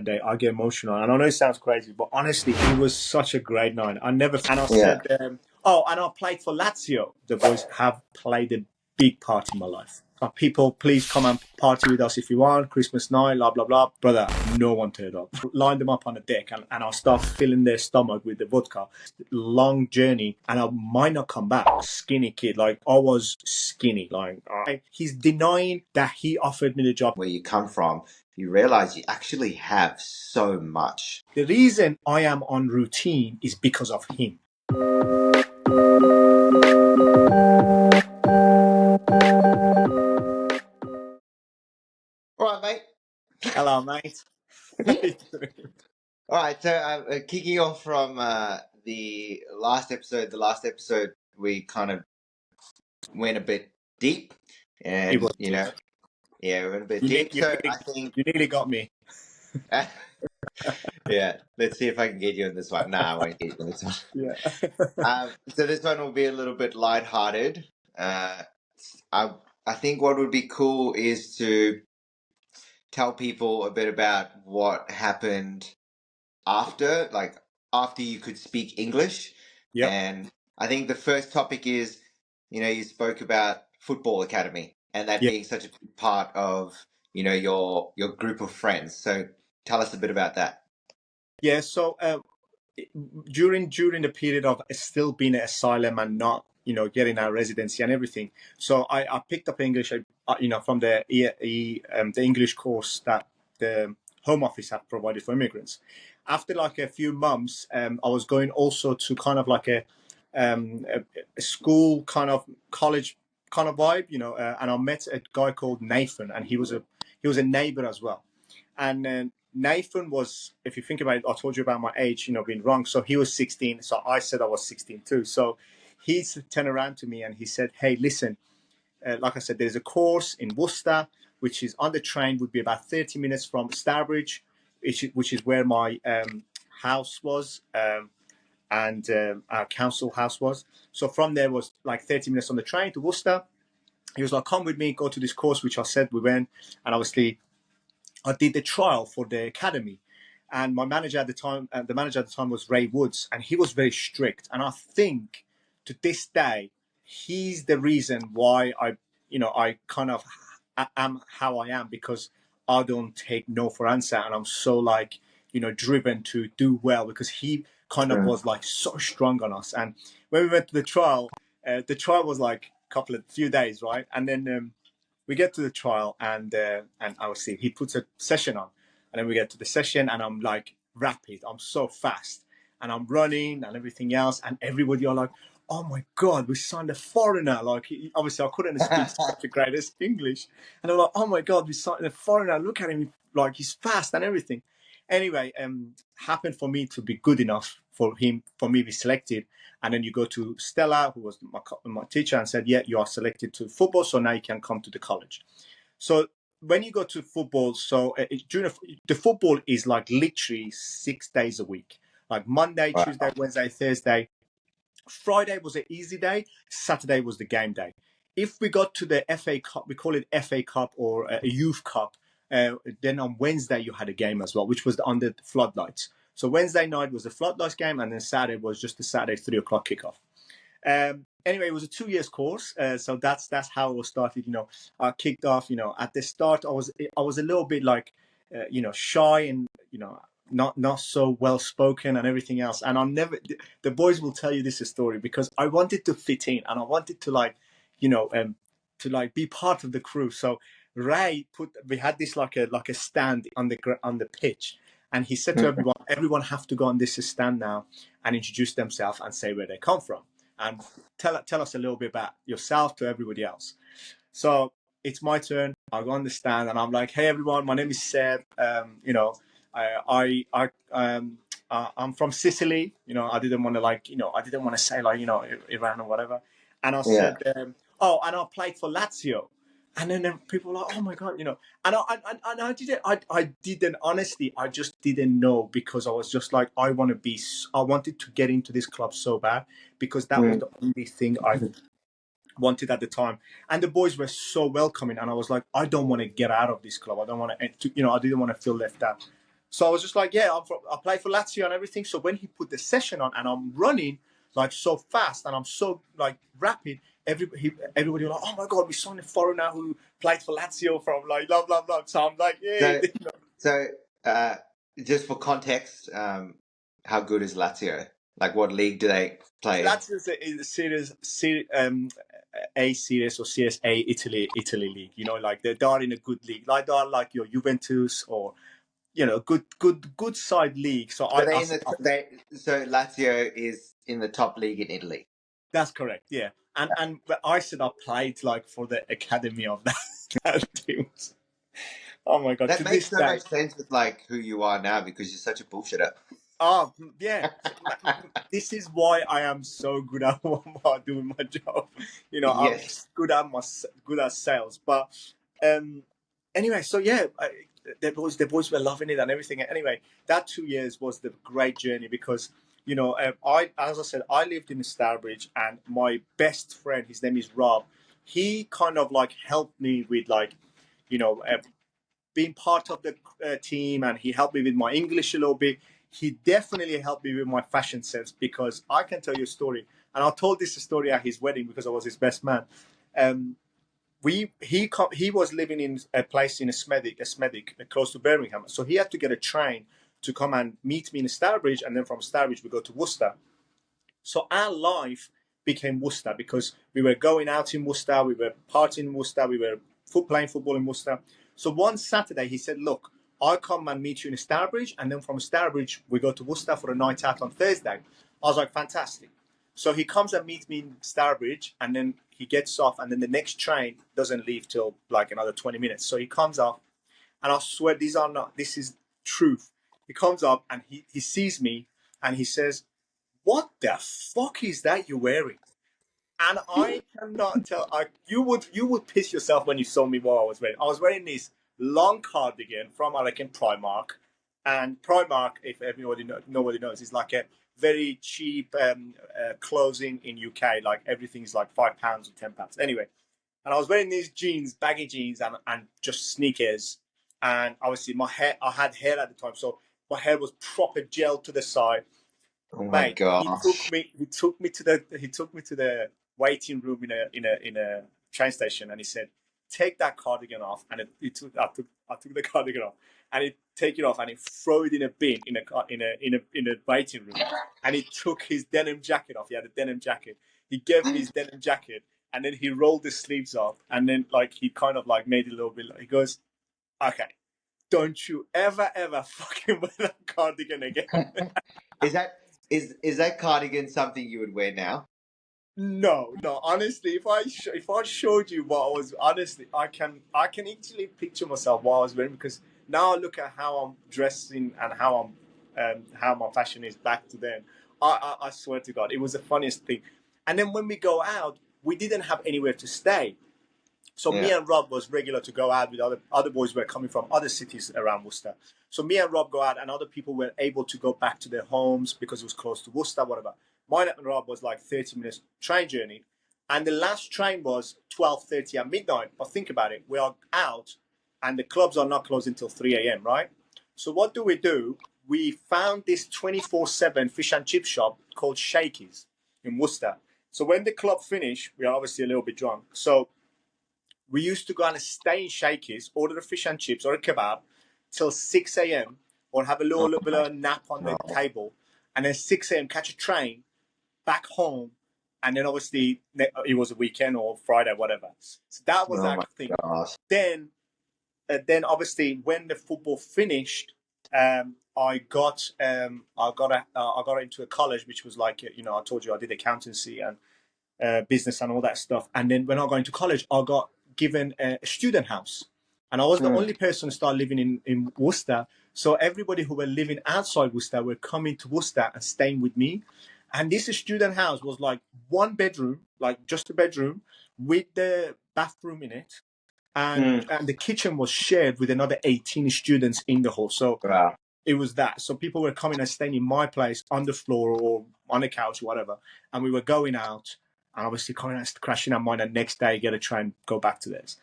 that day, I get emotional. And I know it sounds crazy, but honestly, it was such a great night. I never, and I Yeah. said, oh, and I played for Lazio. The boys have played a big part in my life. People, please come and party with us if you want. Christmas night, blah, blah, blah. Brother, no one turned up. Line them up on the deck and I'll start filling their stomach with the vodka. Long journey, and I might not come back. Skinny kid, like I was skinny. Like he's denying that he offered me the job. Where you come from, you realize you actually have so much. The reason I am on routine is because of him. All right, mate. Hello, mate. All right, so kicking off from the last episode we kind of went a bit deep, It and was we went a bit you, deep. you, So I think, you nearly got me. yeah, let's see if I can get you in this one. No, I won't get you in this one. Yeah. So this one will be a little bit lighthearted. I think what would be cool is to tell people a bit about what happened after you could speak English. Yep. And I think the first topic is, you spoke about football academy and that Yeah. being such a big part of, your group of friends. So tell us a bit about that. Yeah. So during the period of still being an asylum and not getting our residency and everything, so I picked up English, from the English course that the Home Office have provided for immigrants. After like a few months, I was going also to kind of like a school kind of college kind of vibe, and I met a guy called Nathan, and he was a neighbor as well. And Nathan was, if you think about it, I told you about my age, being wrong. So he was 16. So I said I was 16 too. So he turned around to me and he said, hey, listen, like I said, there's a course in Worcester, which is on the train, would be about 30 minutes from Stourbridge, which is where my house was, and our council house was. So from there was like 30 minutes on the train to Worcester. He was like, come with me, go to this course, which I said we went. And obviously, I did the trial for the academy, and my manager at the time, the manager at the time was Ray Woods, and he was very strict. And I think to this day, he's the reason why I kind of am how I am, because I don't take no for answer, and I'm so like driven to do well, because he kind of was like so strong on us. And when we went to the trial was like few days, right? And then we get to the trial, and obviously he puts a session on, and then we get to the session, and I'm like rapid, I'm so fast, and I'm running and everything else, and everybody are like, oh my god, we signed a foreigner. Like obviously I couldn't speak such the greatest English, and they're like, oh my god, we signed a foreigner, look at him, like he's fast and everything. Anyway, happened for me to be good enough for me to be selected. And then you go to Stella, who was my teacher, and said, yeah, you are selected to football, so now you can come to the college. So when you go to football, so the football is like literally 6 days a week, like Monday, Wow. Tuesday, Wednesday, Thursday. Friday was an easy day. Saturday was the game day. If we got to the FA Cup, we call it FA Cup or a Youth Cup, then on Wednesday you had a game as well, which was under the floodlights. So Wednesday night was the floodlights game, and then Saturday was just the Saturday 3 o'clock kickoff. Anyway, it was a 2 years course, so that's how it was started. I kicked off. At the start, I was a little bit like, shy, and not so well spoken and everything else. And the boys will tell you this story, because I wanted to fit in, and I wanted to to like be part of the crew. So we had this like a stand on the pitch, and he said to everyone have to go on this stand now and introduce themselves and say where they come from, and tell us a little bit about yourself to everybody else. So it's my turn. I go on the stand, and I'm like, hey everyone, my name is Seb. I'm from Sicily. I didn't want to say like Iran or whatever. And I said, oh, and I played for Lazio. And then people were like, oh my god, and I didn't honestly, I just didn't know, because I was just like, I wanted to get into this club so bad, because that was the only thing I wanted at the time. And the boys were so welcoming, and I was like, I don't want to get out of this club. I don't want to, I didn't want to feel left out. So I was just like, yeah, I play for Lazio and everything. So when he put the session on and I'm running like so fast and I'm so like rapid, everybody was like, oh my God, we signed a foreigner who played for Lazio from like blah, blah, blah. So I'm like, yeah. So, so uh, just for context, how good is Lazio? Like, what league do they play in? Lazio is a A series or Series A Italy league. You know, like they're in a good league. Like they're like your Juventus or good side league. So So they in the so Lazio is in the top league in Italy. that's correct. Yeah, but I said I played like for the academy of that team. Oh my God! That To makes this so day, much sense with like who you are now because you're such a bullshitter. oh yeah. This is why I am so good at what I'm doing my job. You know, I'm Yes. good at sales. But um, anyway, so yeah, the boys were loving it and everything. Anyway, that 2 years was the great journey because as I said, I lived in Stourbridge, and my best friend, his name is Rob. He kind of like helped me with like, you know, being part of the team, and he helped me with my English a little bit. He definitely helped me with my fashion sense because I can tell you a story, and I told this story at his wedding because I was his best man. Um, he was living in a place in Smethwick, close to Birmingham, so he had to get a train to come and meet me in Stourbridge, and then from Stourbridge we go to Worcester. So our life became Worcester because we were going out in Worcester, we were partying in Worcester, we were playing football in Worcester. So one Saturday he said, look, I'll come and meet you in Stourbridge, and then from Stourbridge we go to Worcester for a night out on Thursday. I was like, fantastic. So he comes and meets me in Stourbridge, and then he gets off, and then the next train doesn't leave till like another 20 minutes. So he comes up, and I swear this is truth. He comes up and he sees me and he says, what the fuck is that you're wearing? And I cannot tell. You would piss yourself when you saw me what I was wearing. I was wearing this long cardigan from I reckon Primark, and Primark, if nobody knows, is like a very cheap clothing in UK. Like everything's like £5 or £10. Anyway, and I was wearing these jeans, baggy jeans, and just sneakers. And obviously my hair, I had hair at the time, so my hair was proper gel to the side. Oh my Mate, gosh. he took me to the waiting room in a train station, and he said, take that cardigan off. And I took the cardigan off, and he take it off and he throw it in a bin in a waiting room. And he took his denim jacket off. He had a denim jacket. He gave me his denim jacket, and then he rolled the sleeves up, and then like he kind of like made it a little bit. He goes, okay, don't you ever fucking wear that cardigan again. Is that is that cardigan something you would wear now? No, no. Honestly, if I showed you what I was, honestly, I can actually picture myself what I was wearing because now I look at how I'm dressing and how my fashion is back to then. I swear to God, it was the funniest thing. And then when we go out, we didn't have anywhere to stay. So me Yeah. and Rob was regular to go out with other boys were coming from other cities around Worcester. So me and Rob go out, and other people were able to go back to their homes because it was close to Worcester, whatever. Mine and Rob was like 30 minutes train journey, and the last train was 12:30 at midnight. But think about it, we are out, and the clubs are not closing until 3 a.m. Right? So what do? We found this 24/7 fish and chip shop called Shakey's in Worcester. So when the club finished, we are obviously a little bit drunk. So we used to go and stay in Shakey's, order a fish and chips or a kebab till 6 a.m. or have a Oh little bit my of a nap on the God. table. And then 6 a.m. catch a train back home. And then obviously it was a weekend or Friday, whatever. So that was Oh our my thing. gosh. Then obviously when the football finished, I got into a college which was like I told you I did accountancy and business and all that stuff. And then when I got into college, I got given a student house. And I was the Mm. only person to start living in Worcester. So everybody who were living outside Worcester were coming to Worcester and staying with me. And this student house was like one bedroom, like just a bedroom with the bathroom in it. And, Mm. and the kitchen was shared with another 18 students in the hall. So Wow. it was that. So people were coming and staying in my place on the floor or on the couch or whatever. And we were going out and obviously coming and crashing our mind, and next day get a train, go back to this.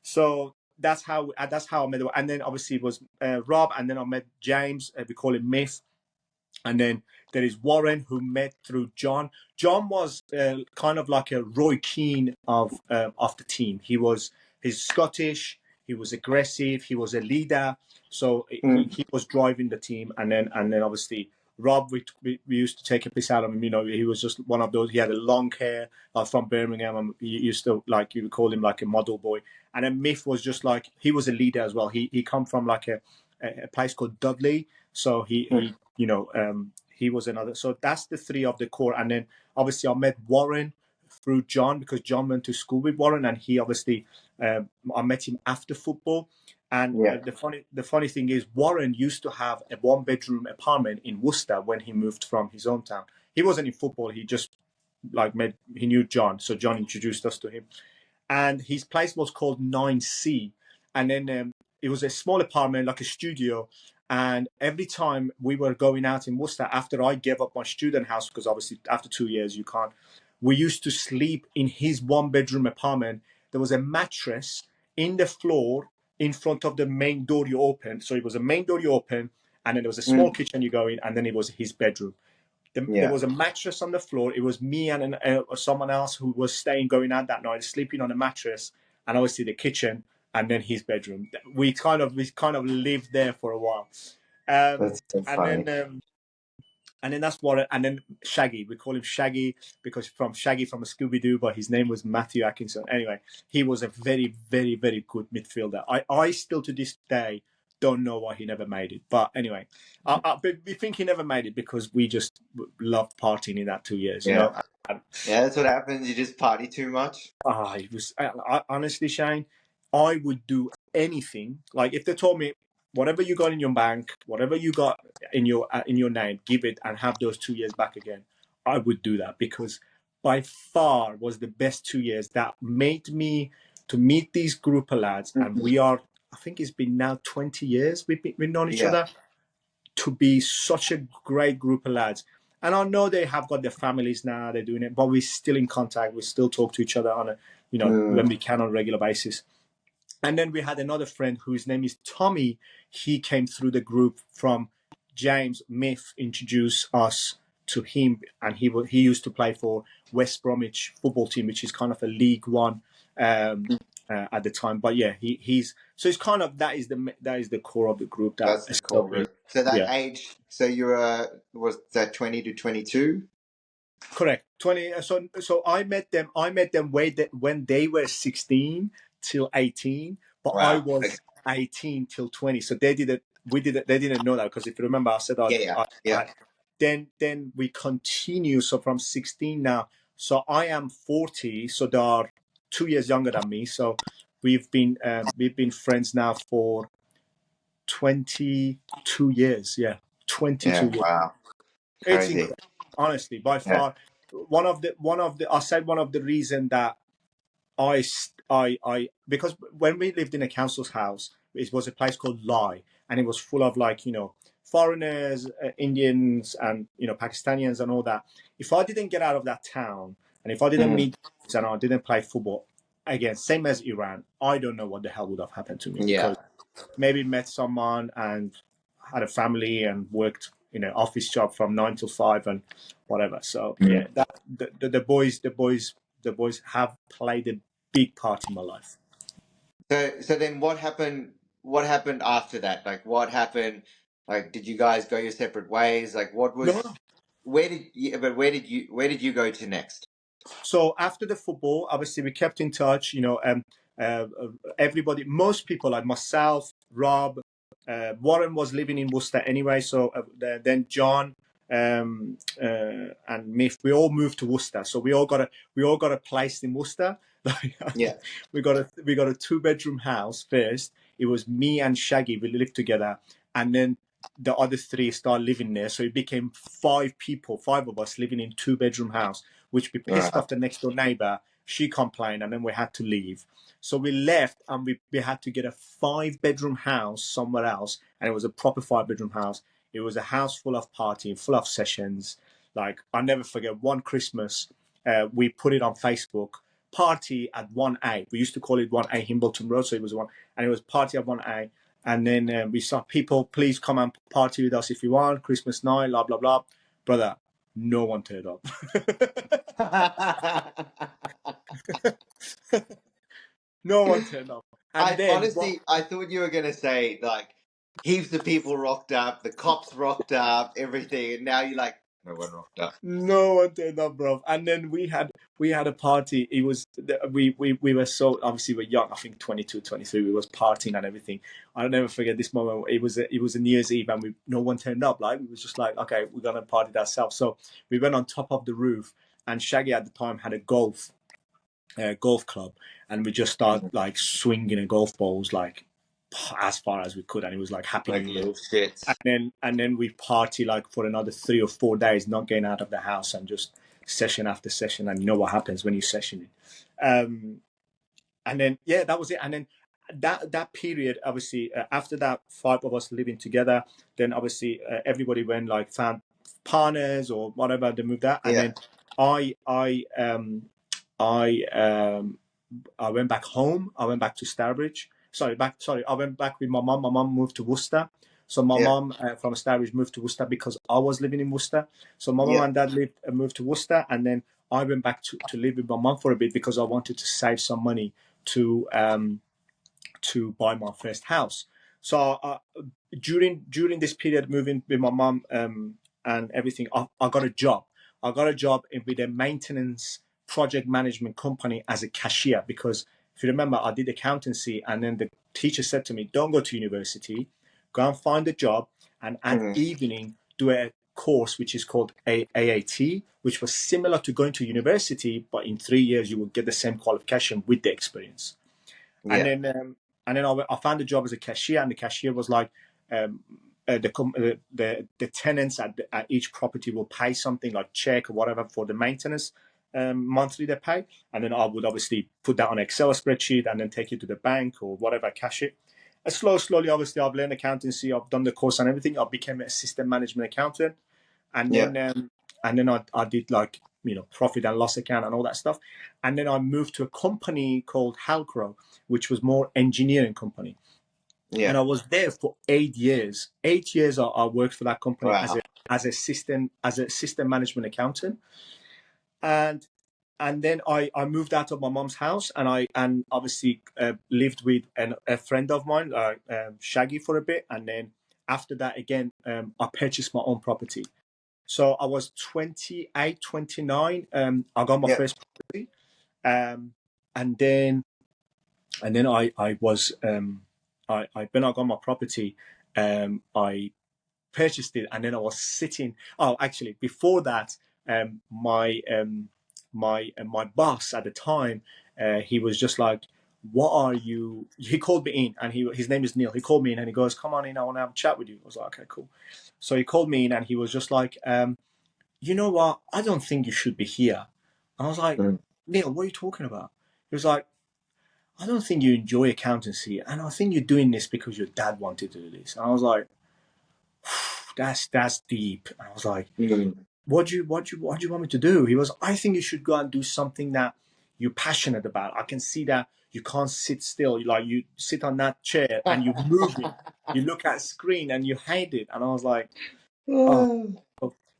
So that's how I met. And then obviously it was Rob, and then I met James. We call him Myth. And then there is Warren, who met through John. John was kind of like a Roy Keane of the team. He's Scottish. He was aggressive. He was a leader. So he was driving the team. And then obviously Rob, we used to take a piss out of him. You know, he was just one of those. He had a long hair from Birmingham, and he used to, like, you would call him like a model boy. And then Myth was just like, he was a leader as well. He come from like a place called Dudley. So he he was another. So that's the three of the core. And then obviously I met Warren through John, because John went to school with Warren, and he obviously I met him after football. And the funny thing is, Warren used to have a 1-bedroom apartment in Worcester when he moved from his hometown. He wasn't in football. He just he knew John, so John introduced us to him. And his place was called 9C. And then it was a small apartment, like a studio. And every time we were going out in Worcester, after I gave up my student house, because obviously after 2 years you can't, we used to sleep in his 1-bedroom apartment. There was a mattress in the floor in front of the main door you open. So it was a main door you open, and then there was a small kitchen you go in, and then it was his bedroom. There was a mattress on the floor. It was me and someone else who was staying, going out that night, sleeping on a mattress, and obviously the kitchen, and then his bedroom. We kind of lived there for a while. That's so funny. And then that's what. And then Shaggy, we call him Shaggy because from a Scooby-Doo, but his name was Matthew Atkinson. Anyway, he was a very, very, very good midfielder. I still to this day don't know why he never made it. But anyway, we think he never made it because we just loved partying in that 2 years. You know. Yeah, that's what happens. You just party too much. It was honestly, Shane, I would do anything. Like if they told me, whatever you got in your bank, whatever you got in your name, give it and have those 2 years back again, I would do that, because by far was the best 2 years that made me to meet these group of lads. And we are, I think it's been now 20 years we've known each other, to be such a great group of lads. And I know they have got their families now, they're doing it, but we're still in contact. We still talk to each other on a, when we can, on a regular basis. And then we had another friend whose name is Tommy. He came through the group from James. Myth introduced us to him, and he used to play for West Bromwich football team, which is kind of a League One at the time. But yeah, he's so it's kind of that is the core of the group. That's the core group. So that age, so you were, was that 20 to 22? Correct, 20. So I met them when they were 16 till 18, but wow. I was 18 till 20. So they didn't know that, because if you remember, I said then we continue. So from 16 now, so I am 40, so they are 2 years younger than me. So we've been friends now for 22 years. Yeah, 22 years. Wow. It's incredible. Honestly, by far one of the reason that I because when we lived in a council's house, it was a place called Lai, and it was full of foreigners, Indians, and Pakistanians and all that. If I didn't get out of that town, and if I didn't meet and I didn't play football, again, same as Iran, I don't know what the hell would have happened to me. Because maybe met someone and had a family and worked office job from 9 to 5 and whatever. So that the boys have played a big part in my life. So then what happened after that? Like, what happened? Like, did you guys go your separate ways? Like, what was? No. Where did you go to next? So after the football, obviously we kept in touch. Everybody, most people like myself, Rob, Warren was living in Worcester anyway. So then John and Myth, we all moved to Worcester. So we all got a place in Worcester. we got a 2-bedroom house first. It was me and Shaggy. We lived together, and then the other 3 started living there. So it became 5 of us living in 2-bedroom house, which we pissed off the next door neighbor. She complained, and then we had to leave. So we left, and we had to get a 5-bedroom house somewhere else, and it was a proper 5-bedroom house. It was a house full of partying, full of sessions. Like, I'll never forget one Christmas, we put it on Facebook. party at 1A. We used to call it 1A Himbolton Road, so it was one, and it was party at 1A. And then we saw people, please come and party with us if you want, Christmas night, blah, blah, blah. Brother, no one turned up. No one turned up. And I then honestly, I thought you were gonna say like heaps of people rocked up, the cops rocked up, everything, and now you're like, no one rocked up. no one turned up, bro. And then we had a party. It was we were so, obviously we're young. I think 22, 23. We was partying and everything. I'll never forget this moment. It was a New Year's Eve, and no one turned up. Like, we was just like, okay, we're gonna party it ourselves. So we went on top of the roof, and Shaggy at the time had a golf club, and we just started like swinging a golf balls like as far as we could, and it was like Happy Like New Year. little shits. And then we party like for another 3 or 4 days, not getting out of the house, and just session after session. And you know what happens when you session it. And then yeah, that was it. And then that period, obviously, after that, 5 of us living together, then obviously everybody went, like, found partners or whatever, they moved out. And Yeah. then I went back home. I went back to Stourbridge. I went back with my mom. My mom moved to Worcester. So my Yeah. mom from Stourbridge moved to Worcester because I was living in Worcester. So my mom Yeah. and dad moved to Worcester, and then I went back to live with my mom for a bit because I wanted to save some money to buy my first house. So during this period, moving with my mom and everything, I got a job. I got a job with a maintenance project management company as a cashier, because if you remember, I did accountancy, and then the teacher said to me, don't go to university, go and find a job, and at evening do a course which is called AAT, which was similar to going to university, but in 3 years you will get the same qualification with the experience. Yeah. And then I found a job as a cashier, and the cashier was like, the tenants at each property will pay something like check or whatever for the maintenance monthly they pay, and then I would obviously put that on an Excel spreadsheet and then take it to the bank or whatever, cash it. And slowly, obviously, I've learned accountancy. I've done the course and everything. I became an assistant management accountant, and Yeah. then I did, like, profit and loss account and all that stuff. And then I moved to a company called Halcro, which was more engineering company. Yeah. And I was there for 8 years. 8 years I worked for that company Wow. as a system management accountant. And then I moved out of my mom's house, and I obviously lived with a friend of mine, Shaggy, for a bit. And then after that, again, I purchased my own property. So I was 28, 29. I got my Yeah. first property. And then I was when I got my property, I purchased it, and then I was sitting. Oh, actually, before that, my boss at the time, he was just like, "What are you?" He called me in, and his name is Neil. He called me in, and he goes, "Come on in, I want to have a chat with you." I was like, "Okay, cool." So he called me in, and he was just like, "You know what? I don't think you should be here." I was like, "Neil, what are you talking about?" He was like, "I don't think you enjoy accountancy, and I think you're doing this because your dad wanted to do this." And I was like, that's deep. And I was like, what do you want me to do? He was, I think you should go and do something that you're passionate about. I can see that you can't sit still. Like, you sit on that chair and you're moving. You look at a screen and you hate it. And I was like, oh.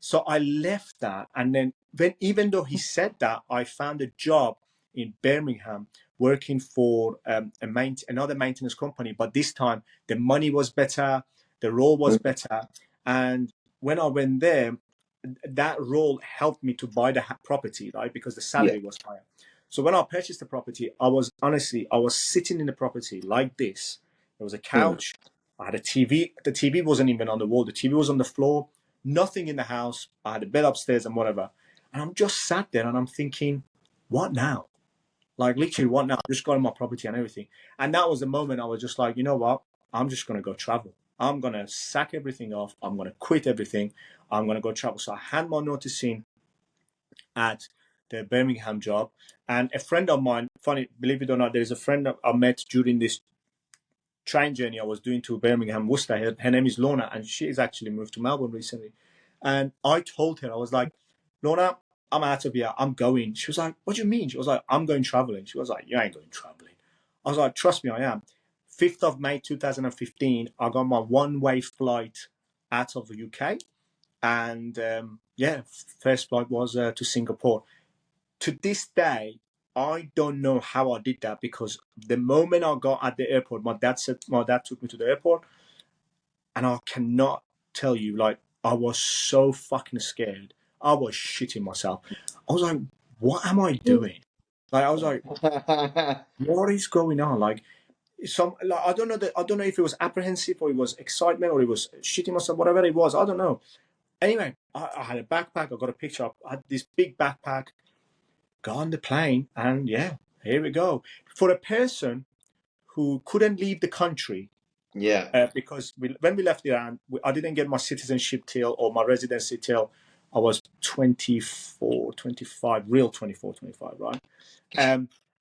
So I left that, and then even though he said that, I found a job in Birmingham working for another maintenance company. But this time the money was better, the role was better, and when I went there, that role helped me to buy the property, right? Because the Yeah. salary was higher. So when I purchased the property, I was sitting in the property like this. There was a couch. I had a TV. The TV wasn't even on the wall. The TV was on the floor. Nothing in the house. I had a bed upstairs and whatever. And I'm just sat there and I'm thinking, what now? Like, literally, what now? I just got on my property and everything. And that was the moment I was just like, you know what? I'm just going to go travel. I'm going to sack everything off. I'm going to quit everything. I'm going to go travel. So I hand my notice in at the Birmingham job. And a friend of mine, funny, believe it or not, there's a friend that I met during this train journey I was doing to Birmingham, Worcester. Her name is Lorna, and she's actually moved to Melbourne recently. And I told her, I was like, Lorna, I'm out of here. I'm going. She was like, what do you mean? She was like, I'm going traveling. She was like, you ain't going traveling. I was like, trust me, I am. 5th of May 2015, I got my one-way flight out of the UK. And yeah, first flight was to Singapore. To this day, I don't know how I did that, because the moment I got at the airport, my dad took me to the airport, and I cannot tell you, like, I was so fucking scared. I was shitting myself. I was like, what am I doing? Like, I was like, what is going on? Like, I don't know I don't know if it was apprehensive, or it was excitement, or it was shitting myself, whatever it was. I don't know. Anyway, I had a backpack. I got a picture up. I had this big backpack. Got on the plane, and yeah, here we go. For a person who couldn't leave the country, because when we left Iran, I didn't get my citizenship till, or my residency till, I was 24, 25, real 24, 25, right?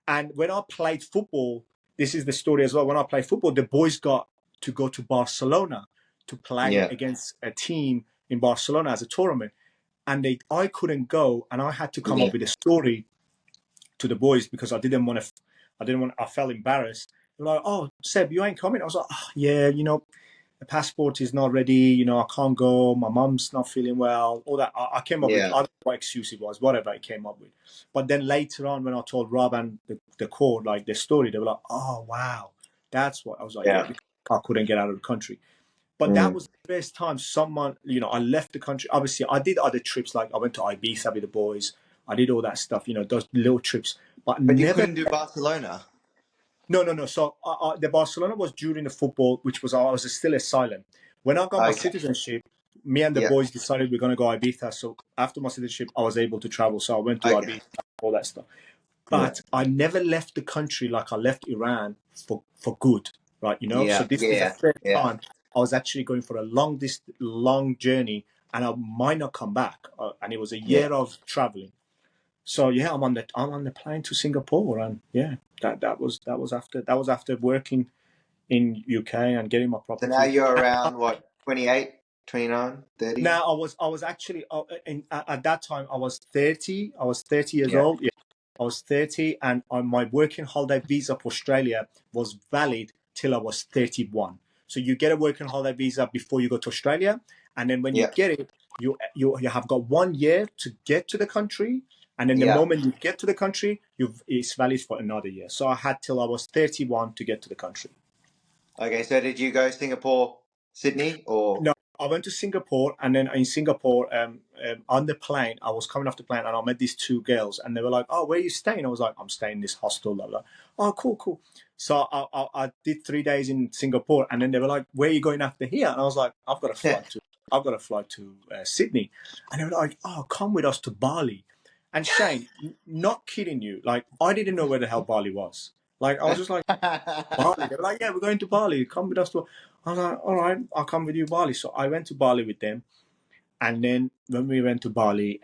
And when I played football, this is the story as well. When I played football, the boys got to go to Barcelona to play against a team in Barcelona as a tournament. And I couldn't go, and I had to come up with a story to the boys, because I didn't want to, I felt embarrassed. They're like, oh, Seb, you ain't coming? I was like, oh, yeah, the passport is not ready, I can't go, my mum's not feeling well, all that. I came up with, I don't know what excuse it was, whatever I came up with. But then later on, when I told Rob and the court, like, the story, they were like, oh, wow, that's what. I was like, yeah, because I couldn't get out of the country. But that was the first time someone, I left the country. Obviously, I did other trips, like I went to Ibiza with the boys. I did all that stuff, those little trips. But you never. couldn't do Barcelona? No. So the Barcelona was during the football, which was, I was still asylum. When I got my citizenship, me and the boys decided we're going to go Ibiza. So after my citizenship, I was able to travel. So I went to Ibiza, all that stuff. But I never left the country like I left Iran for good, right? So this is the first time I was actually going for a long journey, and I might not come back. And it was a year of traveling. So yeah, I'm on the plane to Singapore, and yeah, that was after working in UK and getting my property. So now you're around what, 28, 29, 30? Now I was actually at that time I was 30. I was 30 years old. Yeah, I was 30, and my working holiday visa for Australia was valid till I was 31. So you get a working holiday visa before you go to Australia, and then when you get it, you have got 1 year to get to the country, and then the moment you get to the country, it's valid for another year. So I had till I was 31 to get to the country. Okay, so did you go Singapore, Sydney, or? No, I went to Singapore, and then in Singapore, on the plane, I was coming off the plane, and I met these two girls, and they were like, "Oh, where are you staying?" I was like, "I'm staying in this hostel." Blah, blah. Oh, cool. So I did 3 days in Singapore, and then they were like, "Where are you going after here?" And I was like, "I've got a flight to Sydney," and they were like, "Oh, come with us to Bali." And Shane, not kidding you, like, I didn't know where the hell Bali was. Like, I was just like, Bali. They were like, yeah, we're going to Bali. Come with us to. I was like, all right, I'll come with you, Bali. So I went to Bali with them, and then when we went to Bali,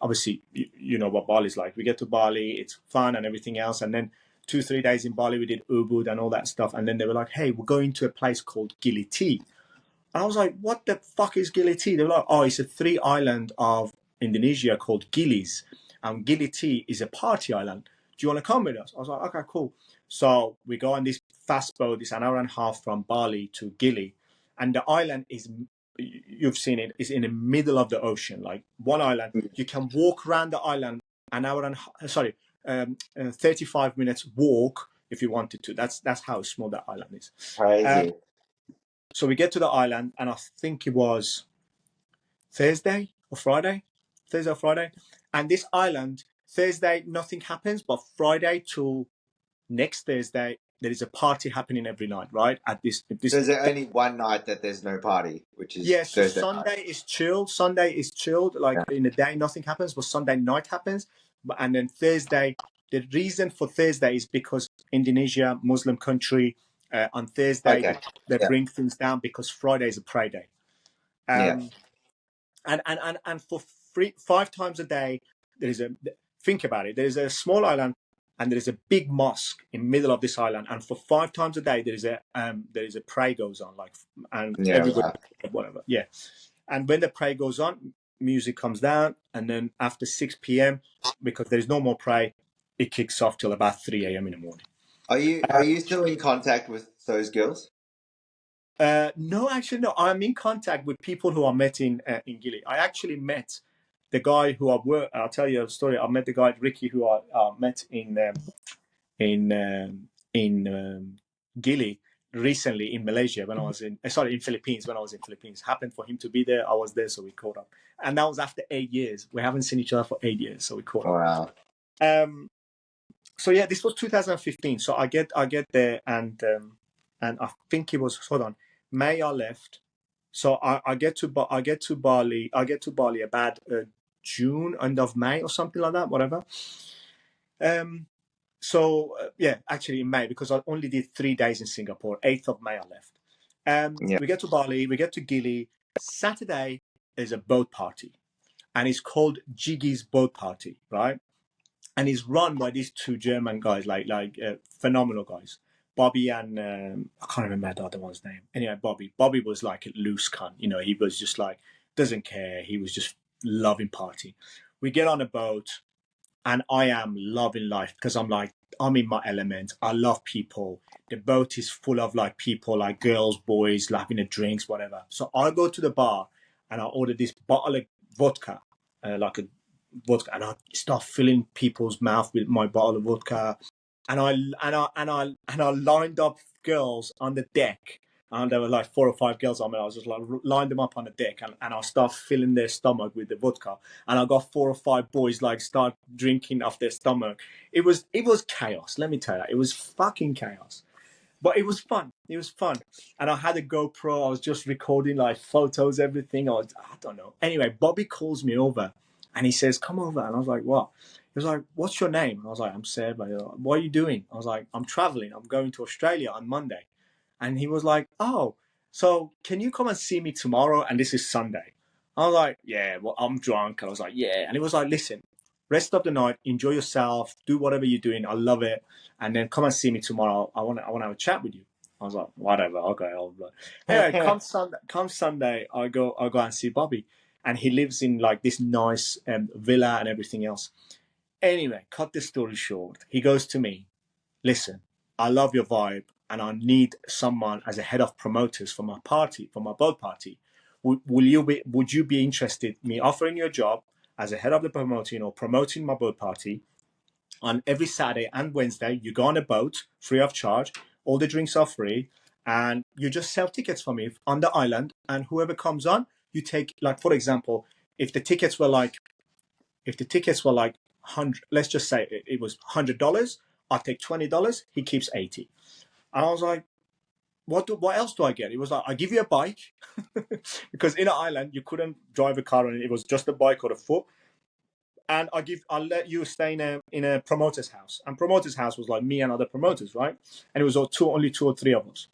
obviously you know what Bali's like. We get to Bali, it's fun and everything else, and then 2-3 days in Bali, we did Ubud and all that stuff, and then they were like, hey, we're going to a place called Gili T. And I was like, what the fuck is Gili T? They were like, oh, it's a 3 island of Indonesia called Gilis, and Gili T is a party island. Do you want to come with us? I was like, okay, cool. So we go on this fast boat. It's an hour and a half from Bali to Gili, and the island is, you've seen it, is in the middle of the ocean, like one island. You can walk around the island an hour and 35 minutes walk if you wanted to. That's how small that island is. Crazy. So we get to the island, and I think it was Thursday or Friday, and this island, Thursday nothing happens, but Friday to next Thursday there is a party happening every night, right? At this. So is there only one night that there's no party, which is So Thursday Sunday night? is chilled. Sunday is chilled. Like in the day, nothing happens, but Sunday night happens. And then Thursday, the reason for Thursday is because Indonesia, Muslim country, on Thursday they bring things down because Friday is a prayer day. And for 5 times a day, there is think about it. There is a small island, and there is a big mosque in the middle of this island. And for 5 times a day, there is a prayer goes on, like, and everybody, whatever. Yeah. And when the prayer goes on, music comes down, and then after 6 p.m., because there's no more prey, it kicks off till about 3 a.m. in the morning. Are you still in contact with those girls? No, actually, no. I'm in contact with people who I met in Gili. I actually met the guy who I work. I'll tell you a story. I met the guy Ricky who I met in Gili recently in Malaysia when I was in Philippines when I was in Philippines. Happened for him to be there. I was there, so we caught up. And that was after 8 years. We haven't seen each other for 8 years, so we caught up. Wow. So yeah, this was 2015. So I get there, and I think it was, hold on, May I left. So I get to Bali. I get to Bali about June, end of May or something like that, whatever. So yeah, actually in May, because I only did 3 days in Singapore. 8th of May I left. Yeah. We get to Bali. We get to Gili. Saturday is a boat party, and it's called Jiggy's Boat Party, right? And it's run by these 2 German guys, like phenomenal guys, Bobby and I can't remember the other one's name. Anyway, Bobby was like a loose cunt, you know. He was just like, doesn't care. He was just loving party. We get on a boat, and I am loving life because I'm in my element. I love people. The boat is full of like people, like girls, boys, having a drinks, whatever. So I go to the bar and I order this bottle of vodka, like a vodka, and I start filling people's mouth with my bottle of vodka, and I lined up girls on the deck, and there were like 4 or 5 girls on me. I was just like lined them up on the deck, and I start filling their stomach with the vodka, and I got 4 or 5 boys like start drinking off their stomach. It was chaos. Let me tell you, it was fucking chaos. But it was fun. It was fun. And I had a GoPro. I was just recording like photos, everything. I don't know. Anyway, Bobby calls me over and he says, come over. And I was like, what? He was like, what's your name? And I was like, I'm Seb. What are you doing? I was like, I'm traveling. I'm going to Australia on Monday. And he was like, oh, so can you come and see me tomorrow? And this is Sunday. I was like, yeah, well, I'm drunk. I was like, yeah. And he was like, listen, rest of the night, enjoy yourself, do whatever you're doing. I love it. And then come and see me tomorrow. I want to have a chat with you. I was like, whatever, okay. Anyway, come Sunday, I go and see Bobby, and he lives in like this nice villa and everything else. Anyway, cut the story short. He goes to me, listen, I love your vibe, and I need someone as a head of promoters for my party, for my boat party. Would you be interested in me offering you a job as a head of the promoting or promoting my boat party? On every Saturday and Wednesday, you go on a boat free of charge. All the drinks are free, and you just sell tickets for me on the island. And whoever comes on, you take, like, for example, if the tickets were like 100, let's just say it was $100, I take $20. He keeps 80. And I was like, what else do I get? It was like, I give you a bike because in an island you couldn't drive a car, and it was just a bike or a foot. And I'll let you stay in a promoter's house. And promoter's house was like me and other promoters, right? And it was only 2 or 3 of us.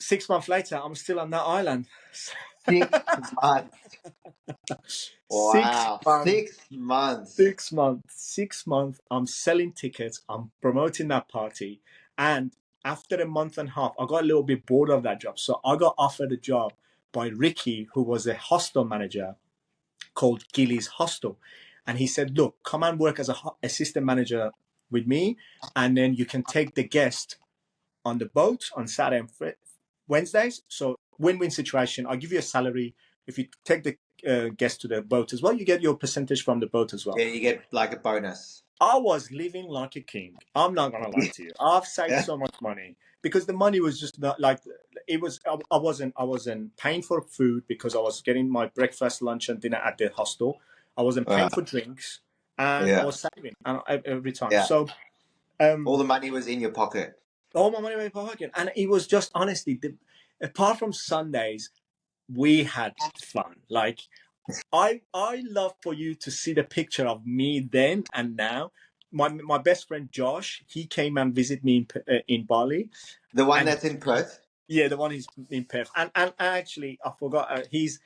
6 months later, I'm still on that island. 6 months. Wow. 6 months. 6 months. 6 months. I'm selling tickets. I'm promoting that party. And after a month and a half, I got a little bit bored of that job. So I got offered a job by Ricky, who was a hostel manager called Gili's Hostel. And he said, look, come and work as an assistant manager with me, and then you can take the guest on the boat on Saturday and Wednesdays. So win-win situation. I'll give you a salary. If you take the guest to the boat as well, you get your percentage from the boat as well. Yeah, you get like a bonus. I was living like a king. I'm not going to lie to you. I've saved so much money because the money was just not like it was. I wasn't paying for food because I was getting my breakfast, lunch, and dinner at the hostel. I wasn't paying for drinks, and I was saving every time. Yeah. So all the money was in your pocket. All my money was in my pocket, and it was just honestly, apart from Sundays, we had fun. Like I love for you to see the picture of me then and now. My best friend Josh, he came and visited me in Bali. The one that's in Perth. Yeah, the one he's in Perth. And actually, I forgot. He's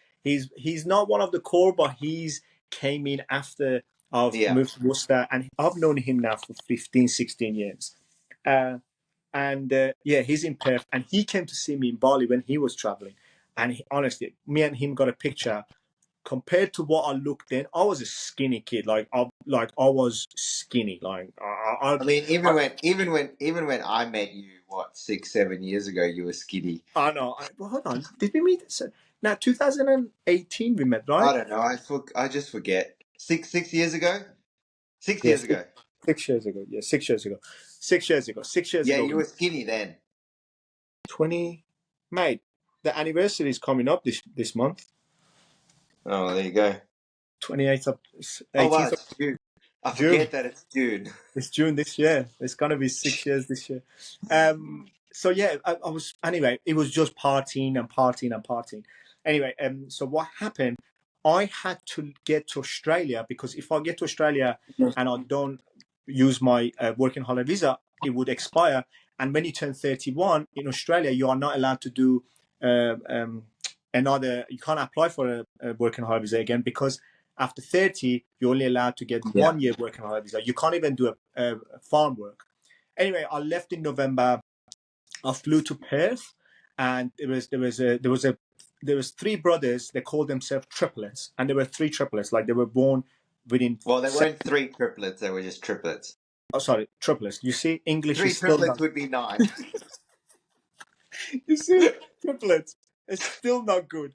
not one of the core, but he's came in after I've moved to Worcester, and I've known him now for 15, 16 years. He's in Perth, and he came to see me in Bali when he was traveling. And honestly, me and him got a picture compared to what I looked then, I was a skinny kid. I was skinny. I mean, even when I met you, what, 6, 7 years ago, you were skinny. I know. Well, hold on. Did we meet? Now, 2018 we met, I right? don't know. I just forget. 6 years ago. Six Yeah, years ago. 6 years ago. Yeah, 6 years ago. 6 years ago. 6 years Yeah, ago you we were met. skinny then. 20, mate. The anniversary is coming up this month. Oh, there you go. 28th of Oh wow, 18th of it's June. I June. forget that it's June. It's June this year. It's gonna be 6 years this year. So yeah, I was anyway. It was just partying and partying and partying. Anyway, so what happened? I had to get to Australia because if I get to Australia and I don't use my working holiday visa, it would expire. And when you turn 31 in Australia, you are not allowed to do uh, um, another. You can't apply for a working holiday visa again because after 30, you're only allowed to get Yeah. 1 year working holiday visa. You can't even do a farm work. Anyway, I left in November. I flew to Perth, and there was three brothers. They called themselves triplets, and there were three triplets. Like they were born within. Well, they weren't three triplets. They were just triplets. Oh, sorry, triplets. You see, English Three is still triplets not. would be 9. You see, triplets. It's still not good.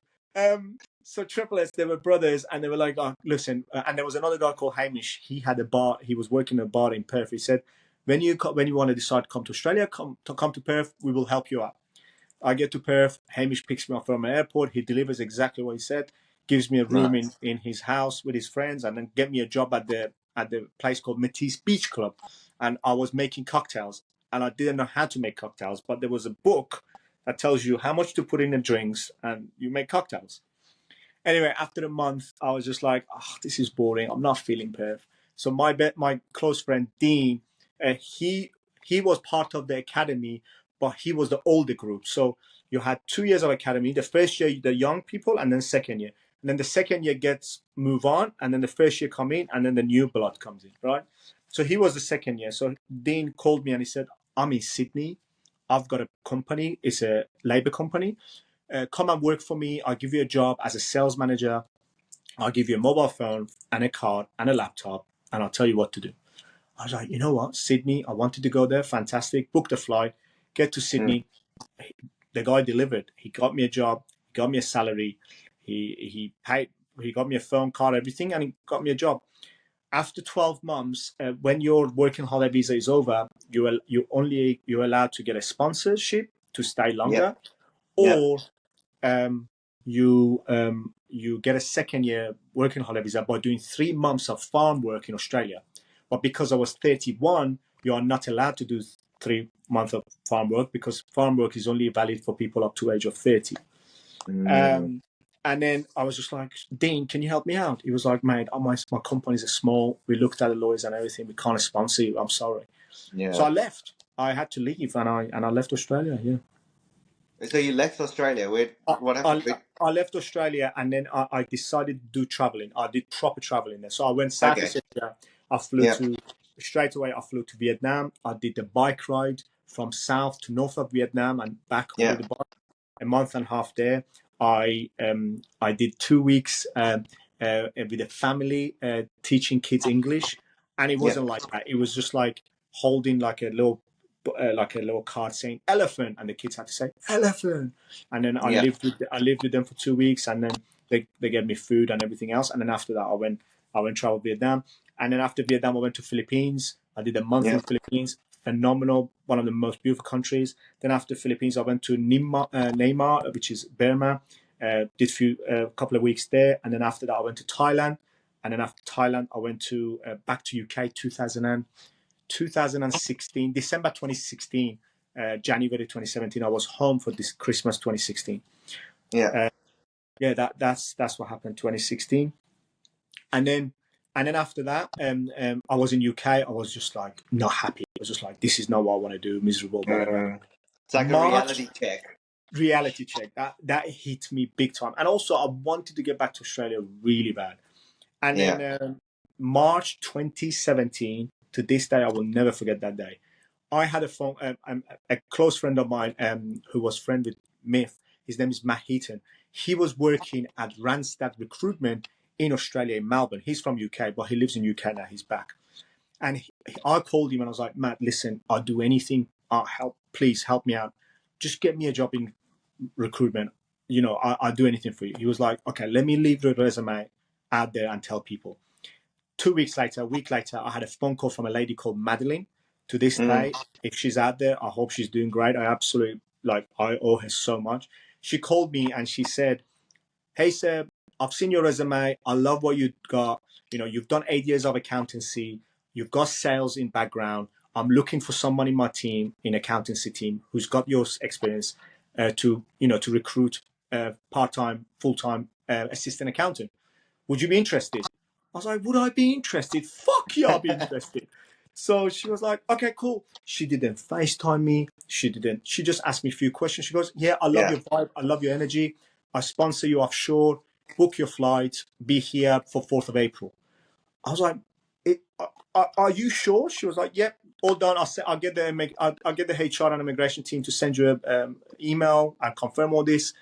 So triplets, they were brothers, and they were like, oh, listen. And there was another guy called Hamish. He had a bar. He was working in a bar in Perth. He said, when you want to decide to come to Australia, come to Perth. We will help you out. I get to Perth. Hamish picks me up from the airport. He delivers exactly what he said. Gives me a room Nice. in his house with his friends, and then get me a job at the place called Matisse Beach Club. And I was making cocktails, and I didn't know how to make cocktails, but there was a book that tells you how much to put in the drinks, and you make cocktails. Anyway, after a month, I was just like, oh, this is boring. I'm not feeling Perth. So my close friend Dean, he was part of the academy, but he was the older group. So you had 2 years of academy. The first year the young people, and then second year, and then the second year gets move on, and then the first year come in, and then the new blood comes in, right? So he was the second year. So Dean called me and he said, I'm in Sydney. I've got a company. It's a labor company. Come and work for me. I'll give you a job as a sales manager. I'll give you a mobile phone and a card and a laptop, and I'll tell you what to do. I was like, you know what, Sydney, I wanted to go there. Fantastic. Booked a flight, get to Mm. Sydney. The guy delivered. He got me a job, he got me a salary, he paid, he got me a phone card, everything, and he got me a job. After 12 months, when your working holiday visa is over, you're allowed to get a sponsorship to stay Yep. longer, Yep. or you get a second year working holiday visa by doing 3 months of farm work in Australia. But because I was 31, you are not allowed to do 3 months of farm work because farm work is only valid for people up to age of 30. Mm. And then I was just like, Dean, can you help me out? He was like, mate, my companies are small. We looked at the lawyers and everything. We can't sponsor you. I'm sorry. So Yeah. I left. I had to leave, and I left Australia. Yeah. So you left Australia. I, What happened? I, I left Australia, and then I decided to do traveling. I did proper traveling there. So I went Okay. Southeast Asia. I flew Yeah. to straight away. I flew to Vietnam. I did the bike ride from south to north of Vietnam and back Yeah. with the bike. A month and a half there. I did 2 weeks with a family teaching kids English, and it Yeah. wasn't like that. It was just like holding like a little card saying elephant, and the kids had to say elephant. And then Yeah. I lived with them for 2 weeks, and then they gave me food and everything else. And then after that, I went travel Vietnam, and then after Vietnam, I went to Philippines. I did a month Yeah. in Philippines. Phenomenal, one of the most beautiful countries. Then after Philippines, I went to Neymar, which is Burma. Did a couple of weeks there, and then after that, I went to Thailand. And then after Thailand, I went to back to UK 2016, December 2016, January 2017. I was home for this Christmas 2016. Yeah. Yeah, that's what happened 2016, and then after that, I was in UK. I was just like not happy. I was just like, this is not what I want to do. Miserable, whatever. It's like a March reality check. reality check that hit me big time, and also I wanted to get back to Australia really bad. And Yeah. then March 2017, to this day, I will never forget that day. I had a close friend of mine who was friend with Myth. His name is Matt Heaton. he was working at Randstad Recruitment in Australia, in Melbourne. He's from UK, but he lives in UK now. He's back. And I called him and I was like, Matt, listen, I'll do anything. I'll help. Please help me out. Just get me a job in recruitment. You know, I'll do anything for you. He was like, okay, let me leave the resume out there and tell people. 2 weeks later, a week later, I had a phone call from a lady called Madeline. To this day, if she's out there, I hope she's doing great. I absolutely, like, I owe her so much. She called me and she said, hey, Seb, I've seen your resume. I love what you got. You know, you've done 8 years of accountancy. You've got sales in background. I'm looking for someone in my team, in accountancy team, who's got your experience to recruit part-time, full-time assistant accountant. Would you be interested? I was like, would I be interested? Fuck yeah, I'll be interested. So she was like, okay, cool. She didn't FaceTime me. She just asked me a few questions. She goes, yeah, I love your vibe. I love your energy. I sponsor you offshore. Book your flight. Be here for 4th of April. I was like, are you sure? She was like, yep, all done. I'll get the HR and immigration team to send you an email and confirm all this.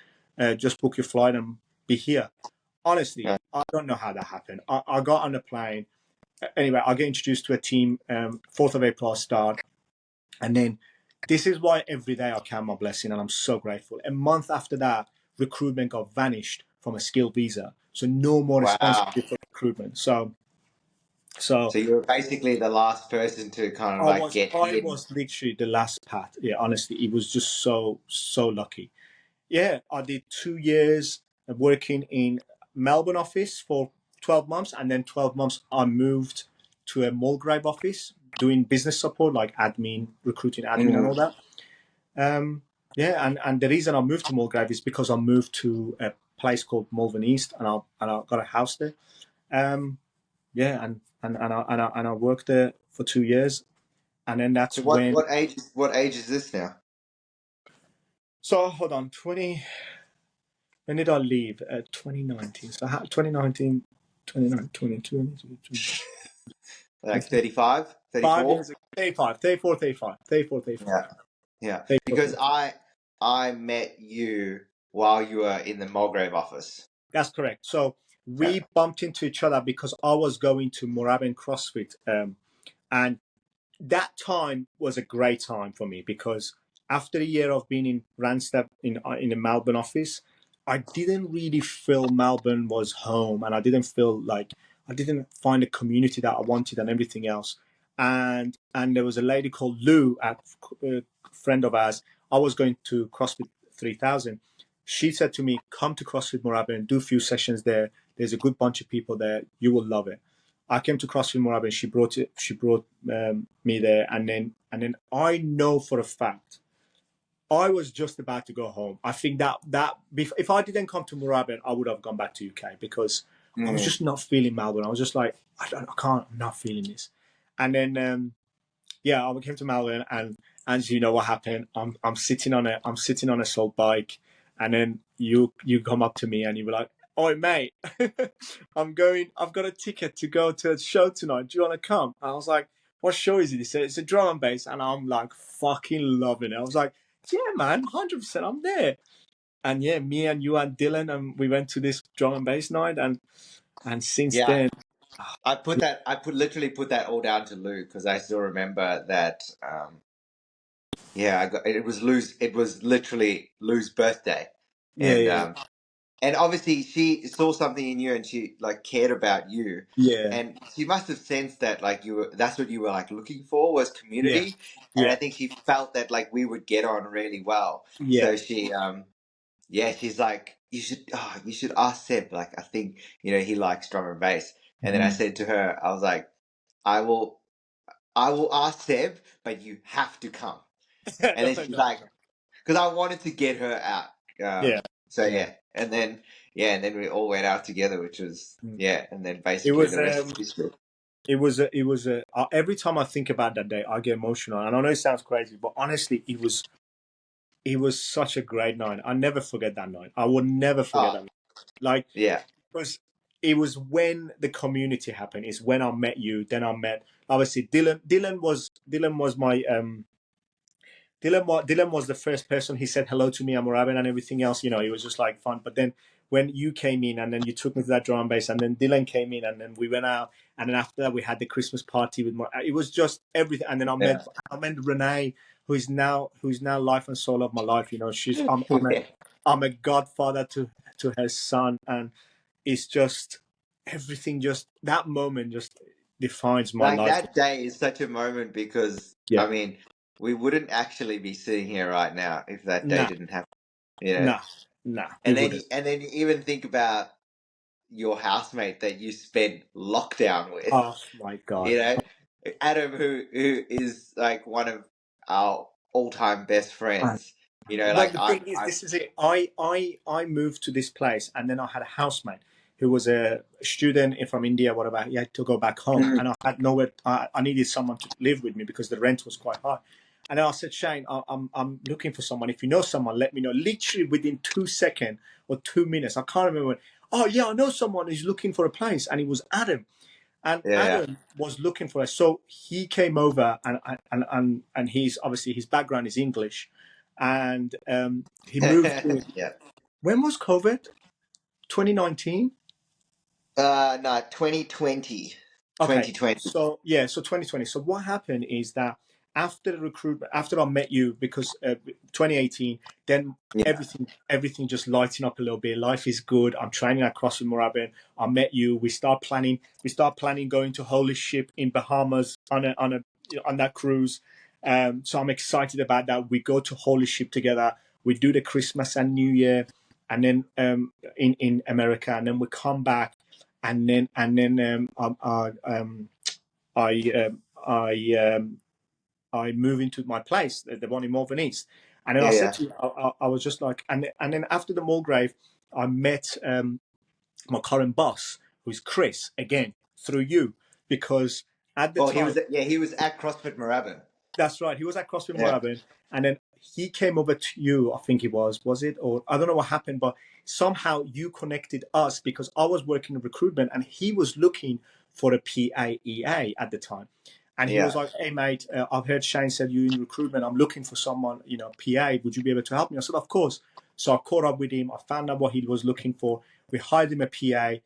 Just book your flight and be here. Honestly, I don't know how that happened. I got on the plane. Anyway, I get introduced to a team. 4th of April, I start. And then this is why every day I count my blessing, and I'm so grateful. A month after that, recruitment got vanished from a skilled visa. So no more responsibility for recruitment. So you were basically the last person to kind of I like was get I in. was literally the last path. Yeah, honestly, it was just so lucky. Yeah, I did 2 years of working in Melbourne office for 12 months, and then 12 months I moved to a Mulgrave office doing business support, like admin, recruiting admin and all that. Yeah, and the reason I moved to Mulgrave is because I moved to a place called Malvern East, and I got a house there. Yeah, and I worked there for 2 years, and then that's So when. what age is this now? So hold on, 20. When did I leave? 2019. So 2019, 29, 22, Like 35, 5 34? years ago. 35, 34, 35, 34, 35. Yeah. Yeah. 34, Because 35. I met you while you were in the Mulgrave office. That's correct. So Yeah. we bumped into each other because I was going to Moorabbin CrossFit, and that time was a great time for me because after a year of being in Randstad in the Melbourne office, I didn't really feel Melbourne was home, and I didn't feel like I didn't find a community that I wanted and everything else. And there was a lady called Lou, a friend of ours. I was going to CrossFit 3000. She said to me, "Come to CrossFit Moorabbin, do a few sessions there. There's a good bunch of people there. You will love it." I came to CrossFit Moorabbin. She brought me there, and then I know for a fact I was just about to go home. I think that if I didn't come to Moorabbin, I would have gone back to UK because I was just not feeling Melbourne. I was just like, I'm not feeling this. And then yeah, I came to Melbourne, and you know what happened? I'm sitting on a salt bike, and then you come up to me and you were like, "Oi, mate, I've got a ticket to go to a show tonight. Do you want to come?" And I was like, "What show is it?" He said, "It's a drum and bass," and I'm like fucking loving it. I was like, "Yeah, man, 100%, I'm there." And yeah, me and you and Dylan, and we went to this drum and bass night, and since then, I literally put that all down to Lou because I still remember that. It was literally Lou's birthday, and yeah, and obviously she saw something in you and she like cared about you, yeah, and she must have sensed that like that's what you were like looking for was yeah, community, and I yeah, think she felt that like we would get on really well. yeah, So she's like, you should ask Seb. Like, I think, he likes drum and bass. And then I Mhm. said to her, I was like, I will, I will ask Seb, but you have to come. And No, then she's no, like, because I wanted to get her out. yeah, So yeah. and then we all went out together, which was, Mm. and then It basically was the rest is history. every time I think about that day, I get emotional. And I know it sounds crazy, but honestly, it was such a great night. I never forget that night. I will never forget Oh, that night. Like, yeah. because it was when the community happened. It's when I met you. Then I met obviously Dylan. Dylan was my Dylan was the first person. He said hello to me, I'm Arabian, and everything else. It was just like fun. But then when you came in, and then you took me to that drum and bass, and then Dylan came in, and then we went out, and then after that we had the Christmas party with more. It was just everything. And then Yeah. I met Renee, who's now life and soul of my life. She's I'm a godfather to her son, and it's just everything. Just that moment just defines my Like life. that day is such a moment because Yeah. I mean, we wouldn't actually be sitting here right now if that day Nah, didn't happen. You know, nah, nah. We wouldn't. and then you even think about your housemate that you spent lockdown with. Oh my god. You know, Adam, who is like one of our all time best friends. You know, But like the thing is, this is it. I moved to this place, and then I had a housemate who was a student from India, whatever. He had to go back home, and I had nowhere. I needed someone to live with me because the rent was quite high. And then I said, Shane, I'm looking for someone. If you know someone, let me know. Literally within 2 seconds or 2 minutes, I can't remember. Oh yeah, I know someone who's looking for a place, and it was Adam. And yeah, Adam was looking for us, so he came over, and he's obviously his background is English, and he moved to. yeah. When was COVID? 2019. No, 2020. Okay, 2020. so yeah, so 2020. So what happened is that after the recruitment, after I met you, because 2018, then Yeah. everything just lighting up a little bit. Life is good. I'm training at CrossFit Moorabbin. I met you. We start planning going to Holy Ship in Bahamas on that cruise. So I'm excited about that. We go to Holy Ship together. We do the Christmas and New Year, and then in America, and then we come back, and then I I move into my place, the one in Malvern East, and then I said Yeah. to you, I was just like, and then after the Mulgrave, I met my current boss, who's Chris, again through you, because at the Well, time. he was at CrossFit Moorabbin. That's right. He was at CrossFit Yeah. Moorabbin, and then he came over to you. I think it was it, or I don't know what happened, but somehow you connected us because I was working in recruitment, and he was looking for a PAEA at the time, and he was Yeah. like, "Hey, mate, I've heard Shane said you in recruitment. I'm looking for someone, PA. Would you be able to help me?" I said, "Of course." So I caught up with him. I found out what he was looking for. We hired him a PA,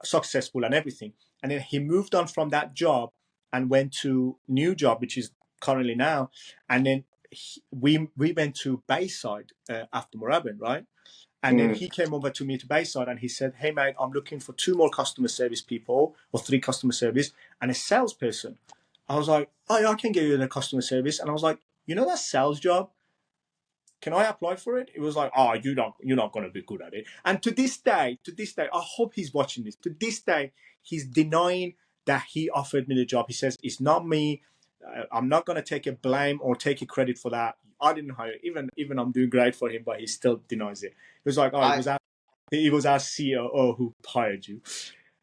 successful and everything, and then he moved on from that job and went to new job, which is currently now, and then we went to Bayside after Moorabbin, right? And then Mm. he came over to me to Bayside, and he said, "Hey mate, I'm looking for 2 more customer service people, or 3 customer service, and a salesperson." I was like, "Oh yeah, I can get you in a customer service." And I was like, "That sales job, can I apply for it?" It was like, "Oh, you're not going to be good at it." And to this day, I hope he's watching this. To this day, he's denying that he offered me the job. He says it's not me. I'm not going to take a blame or take a credit for that. I didn't hire. Even I'm doing great for him, but he still denies it. He was like, "Oh, I it was our COO who hired you."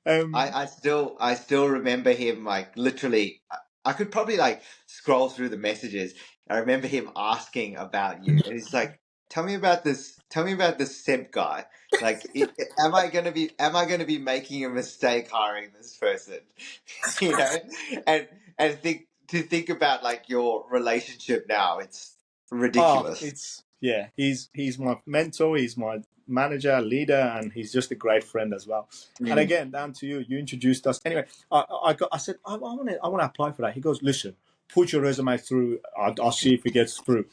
Um, I still remember him like literally. I could probably like scroll through the messages. I remember him asking about you, and he's like, "Tell me about this. Tell me about this Seb guy. Like, am I gonna be making a mistake hiring this person? You know?" And think about like your relationship now. It's Oh, ridiculous. it's yeah. He's my mentor. He's my manager, leader, and he's just a great friend as well. And Mm. again, down to you. You introduced us. Anyway, I said I want to apply for that. He goes, "Listen, put your resume through. I'll see if it gets through."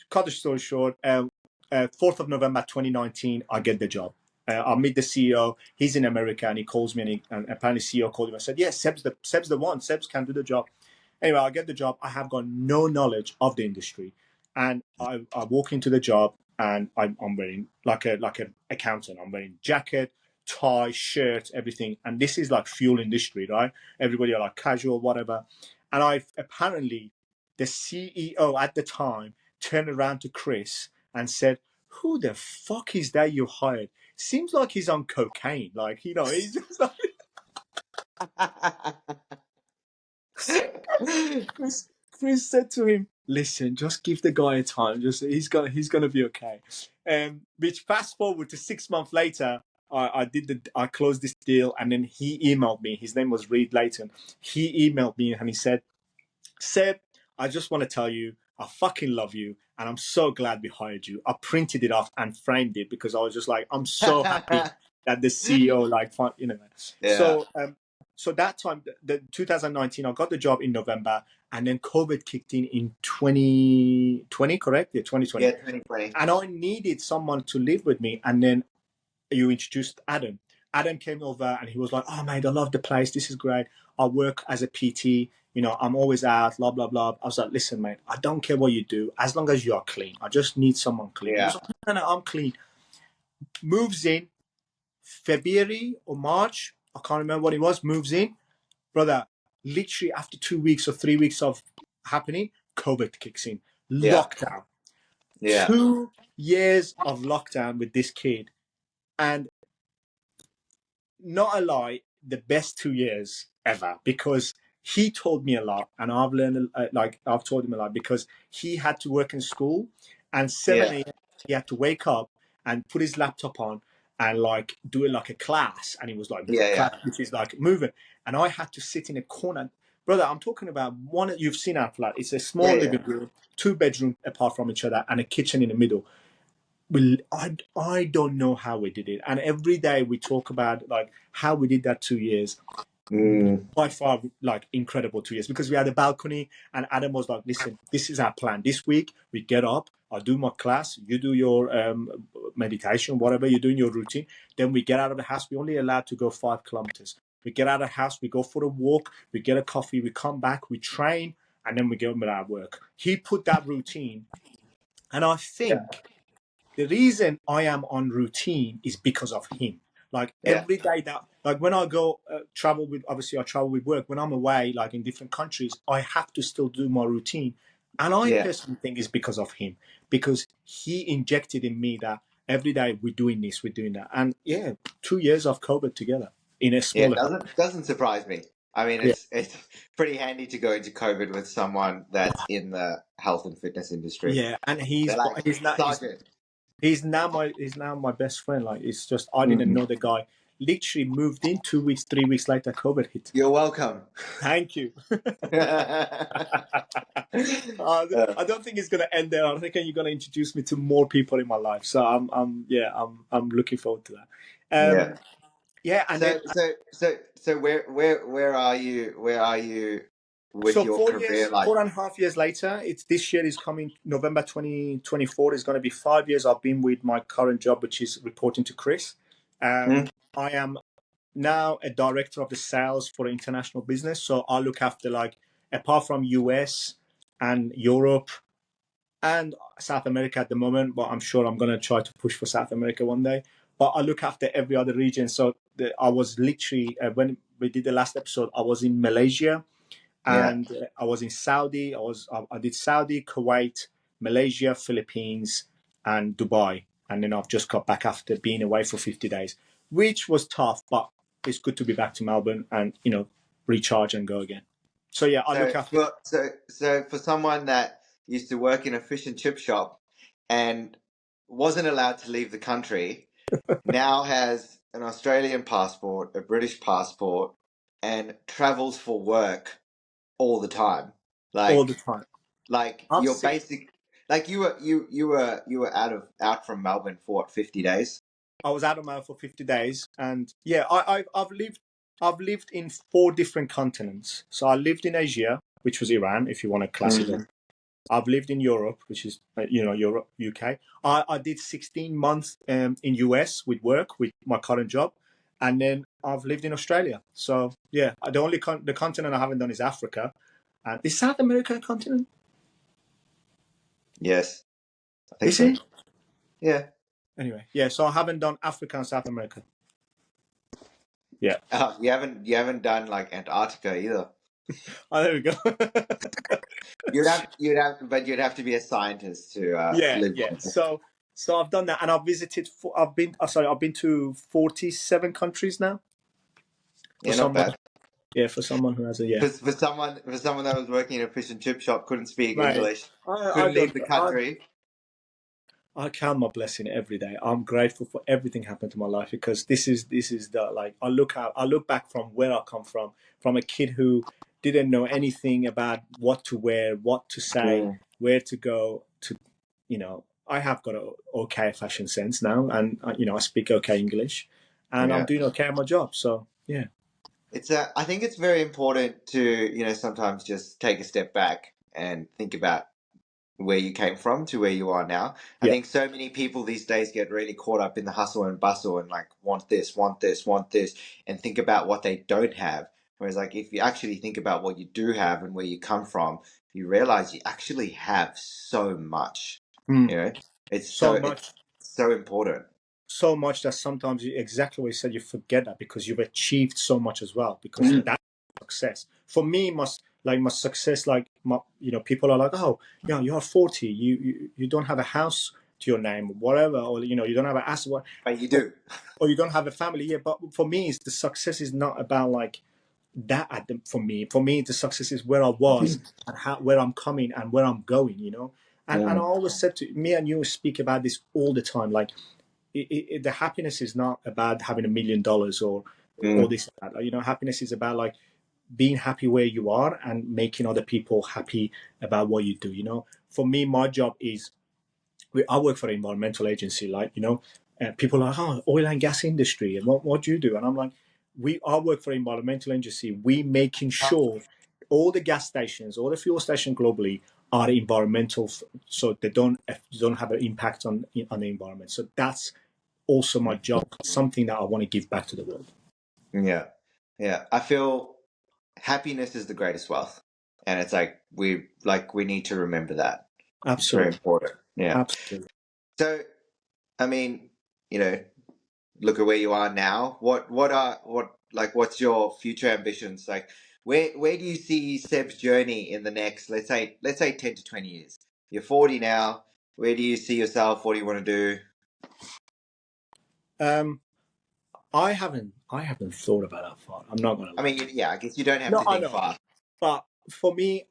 Cut the story short. 4th of November 2019, I get the job. I meet the CEO. He's in America, and he calls me, and apparently CEO called him. I said, "Yes, Seb's the one. Seb's can do the job." Anyway, I get the job. I have got no knowledge of the industry, and I walk into the job, and I'm wearing like a accountant. I'm wearing jacket, tie, shirt, everything. And this is like fuel industry, right? Everybody are like casual, whatever. And I apparently the CEO at the time turned around to Chris and said, "Who the fuck is that you hired? Seems like he's on cocaine. Like, he's just like." Chris said to him, "Listen, just give the guy a time. Just he's gonna be okay." Which fast forward to 6 months later, I closed this deal, and then he emailed me. His name was Reed Layton. He emailed me and he said, "Seb, I just want to tell you, I fucking love you, and I'm so glad we hired you. I printed it off and framed it because I was just like, I'm so happy that the CEO like, you know. Yeah. So that time, the 2019, I got the job in November, and then COVID kicked in 2020, correct? Yeah, 2020. Yeah, 2020. And I needed someone to live with me, and then you introduced Adam. Adam came over and he was like, "Oh mate, I love the place. This is great. I work as a PT. You know, I'm always out. Blah blah blah." I was like, "Listen, mate, I don't care what you do as long as you are clean. I just need someone clean." He Yeah. was like, "No, no, I'm clean." Moves in February or March. I can't remember what it was. Moves in, brother. Literally after 2 weeks or 3 weeks of happening, COVID kicks in. Yeah. Lockdown. Yeah. 2 years of lockdown with this kid, and not a lie, the best 2 years ever, because he told me a lot, and I've learned like I've told him a lot, because he had to work in school, and 7 Yeah. a.m. he had to wake up and put his laptop on and like do it like a class, and he was like Yeah. class, which is like moving, and I had to sit in a corner. Brother, I'm talking about one. You've seen our flat. It's a small Yeah. living room, 2 bedrooms apart from each other, and a kitchen in the middle. I don't know how we did it, and every day we talk about like how we did that 2 years. Mm. By far, like incredible 2 years, because we had a balcony, and Adam was like, "Listen, this is our plan. This week we get up, I do my class, you do your meditation, whatever you're doing, your routine. Then we get out of the house. We're only allowed to go 5 kilometers. We get out of the house, we go for a walk, we get a coffee, we come back, we train, and then we go with our work." He put that routine, and I Yeah. think the reason I am on routine is because of him. Like Yeah. every day that, like when I go travel with, obviously I travel with work. When I'm away, like in different countries, I have to still do my routine. And I Yeah. personally think it's because of him, because he injected in me that every day we're doing this, we're doing that. And yeah, 2 years of COVID together in a Yeah. smaller country. Doesn't surprise me. I mean, Yeah. it's pretty handy to go into COVID with someone that's in the health and fitness industry. Yeah. And They're like, Sergeant. he's now my best friend. Like it's just, I didn't Mm. know the guy. Literally moved in 2 weeks, 3 weeks later, COVID hit. You're welcome. Thank you. Uh, I don't think it's gonna end there. I think you're gonna introduce me to more people in my life. So I'm looking forward to that. yeah. Yeah, and then So where are you? Where are you with so your career? Like, 4.5 years later, it's this year is coming. November 2024 is going to be 5 years. I've been with my current job, which is reporting to Chris. hmm? I am now a director of the sales for international business. So I look after, like, apart from US and Europe and South America at the moment, but I'm sure I'm going to try to push for South America one day. But I look after every other region. So I was literally, when we did the last episode, I was in Malaysia, Yeah. and I was in Saudi. I did Saudi, Kuwait, Malaysia, Philippines, and Dubai. And then I've just got back after being away for 50 days, which was tough, but it's good to be back to Melbourne and, recharge and go again. So yeah, I look after. So for someone that used to work in a fish and chip shop and wasn't allowed to leave the country, now has an Australian passport, a British passport, and travels for work all the time. All the Like time. I've you're seen. basic. Like you were out from Melbourne for what, 50 days? I was out of Melbourne for 50 days, and yeah, I've lived in 4 different continents. So I lived in Asia, which was Iran, if you want to class it Mm. up. I've lived in Europe, which is Europe, UK. I did 16 months in US with work with my current job, and then I've lived in Australia. So yeah, the only the continent I haven't done is Africa. And is South America a continent? Yes, I think Is so. it? Yeah. Anyway, yeah. So I haven't done Africa and South America. Yeah. You haven't done like Antarctica either. Oh, there we go. You'd have to be a scientist to Yeah, live yeah. there. So I've done that, and I've visited. I've been to 47 countries now. For Yeah, not someone, bad. yeah, for someone who has a, yeah. For someone that was working in a fish and chip shop, couldn't speak Mate, English, I couldn't leave don't. the country. I count my blessing every day. I'm grateful for everything happened to my life, because this is the, like, I look back from where I come from a kid who didn't know anything about what to wear, what to say, Mm. where to go to, I have got a okay fashion sense now, and I speak okay English, and I'm Yeah. doing okay at my job. So yeah, I think it's very important to, sometimes just take a step back and think about where you came from to where you are now. I yeah, think so many people these days get really caught up in the hustle and bustle and like want this, want this, want this, and think about what they don't have. Whereas like if you actually think about what you do have and where you come from, you realize you actually have so much. mm. You know, So it's much, so important. so much that sometimes exactly what you said, you forget that because you've achieved so much as well. Because Mm. that's success for me. Must like my success, like my, people are like, oh, you're 40, you don't have a house to your name, whatever, or you don't have an asset, But you do. or you don't have a family. Yeah, but for me, it's the success is not about like that. For me, the success is where I was and where I'm coming and where I'm going. And I Mm. always said to me and you speak about this all the time, like the happiness is not about having $1 million or Mm. this and that. Happiness is about like being happy where you are and making other people happy about what you do. For me, my job is I work for an environmental agency. Like people are like, oh, oil and gas industry, and what do you do? And I'm like, I work for an environmental agency. We making sure all the gas stations, all the fuel stations globally are environmental, so they don't have an impact on the environment. So that's also my job, something that I want to give back to the world. Yeah. Yeah. I feel happiness is the greatest wealth. And it's we need to remember that. It's very Absolutely, important. Yeah. absolutely. So, I mean, you know, look at where you are now. What's your future ambitions? Like, where do you see Seb's journey in the next, let's say 10 to 20 years? You're 40 now. Where do you see yourself? What do you want to do? Um, I haven't thought about that far. I'm not gonna I lie. mean, yeah, I guess you don't have No, to I think know, far. but for me,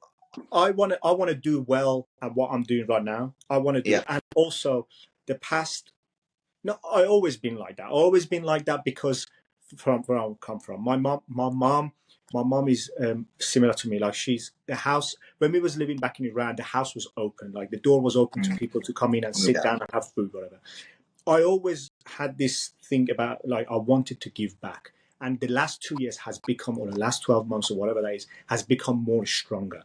I want to do well at what I'm doing right now. I want to do, Yeah. and also the past. No, I always been like that. I always been like that because from where I come from, my mom is similar to me. Like she's the house when we was living back in Iran, the house was open. Like the door was open to Mm. people to come in and sit Yeah. down and have food, whatever. I always had this thing about like I wanted to give back, and the last 2 years has become, or the last 12 months or whatever that is, has become more stronger.